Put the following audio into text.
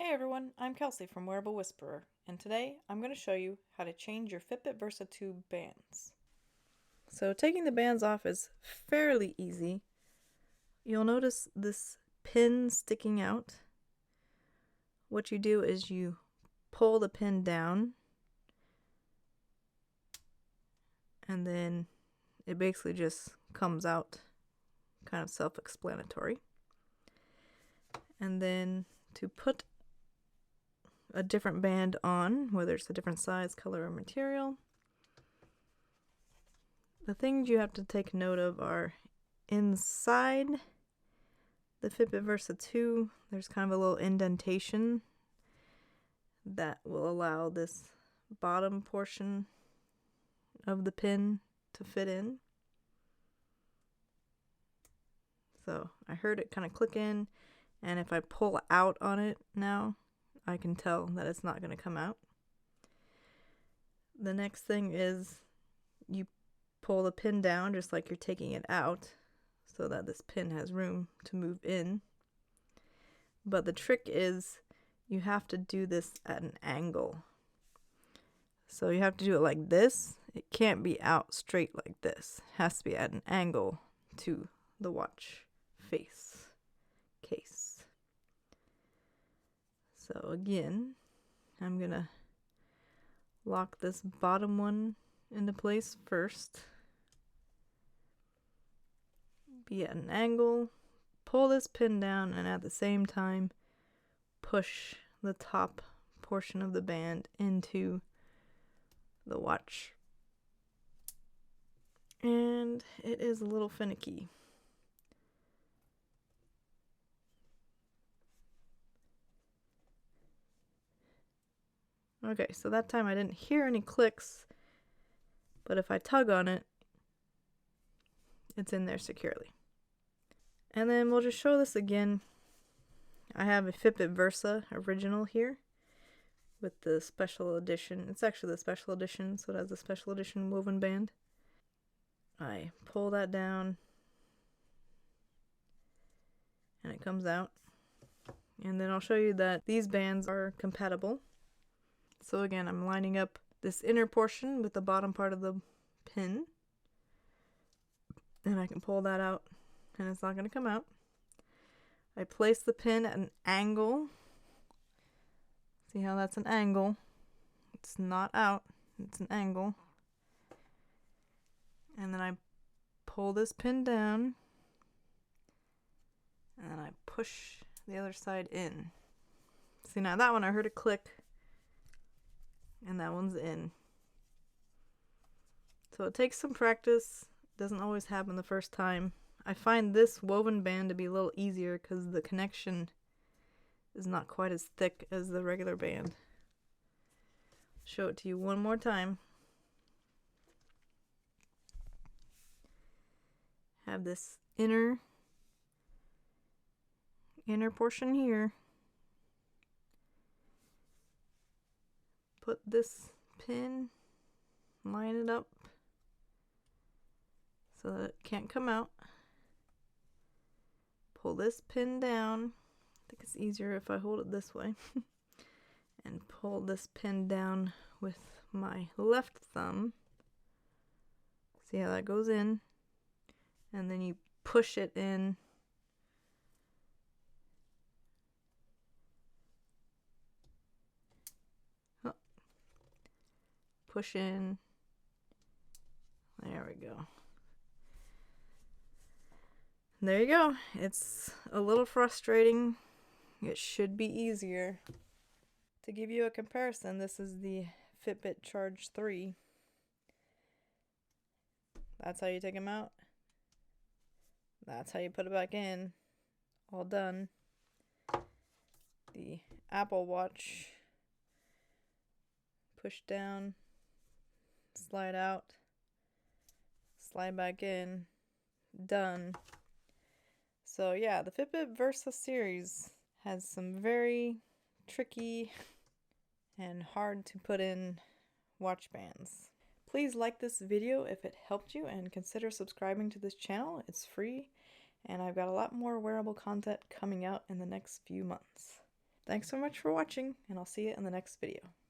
Hey everyone, I'm Kelsey from Wearable Whisperer, and today I'm going to show you how to change your Fitbit Versa 2 bands. So taking the bands off is fairly easy. You'll notice this pin sticking out. What you do is you pull the pin down, and then it basically just comes out, kind of self-explanatory. And then to put a different band on, whether it's a different size, color, or material, the things you have to take note of are inside the Fitbit Versa 2, there's kind of a little indentation that will allow this bottom portion of the pin to fit in. So I heard it kind of click in, and if I pull out on it now, I can tell that it's not going to come out. The next thing is you pull the pin down just like you're taking it out so that this pin has room to move in. But the trick is you have to do this at an angle. So you have to do it like this. It can't be out straight like this. It has to be at an angle to the watch face case. So again, I'm gonna lock this bottom one into place first. Be at an angle, pull this pin down, and at the same time push the top portion of the band into the watch. And it is a little finicky. Okay, so that time I didn't hear any clicks, but if I tug on it, it's in there securely. And then we'll just show this again. I have a Fitbit Versa original here with the special edition. It's actually the special edition, so it has the special edition woven band. I pull that down and it comes out. And then I'll show you that these bands are compatible. So again, I'm lining up this inner portion with the bottom part of the pin. And I can pull that out and it's not going to come out. I place the pin at an angle. See how that's an angle? It's not out, it's an angle. And then I pull this pin down and then I push the other side in. See, now that one I heard a click and that one's in. So it takes some practice. Doesn't always happen the first time. I find this woven band to be a little easier because the connection is not quite as thick as the regular band. Show it to you one more time. Have this inner portion here. Put this pin, line it up so that it can't come out. Pull this pin down. I think it's easier if I hold it this way. And pull this pin down with my left thumb. See how that goes in? And then you push it in. Oh. Push in. There we go. There you go. It's a little frustrating. It should be easier. To give you a comparison, this is the Fitbit Charge 3. That's how you take them out. That's how you put it back in. All done. The Apple Watch. Push down. Slide out. Slide back in. Done. So yeah, the Fitbit Versa series has some very tricky and hard to put in watch bands. Please like this video if it helped you and consider subscribing to this channel. It's free and I've got a lot more wearable content coming out in the next few months. Thanks so much for watching, and I'll see you in the next video.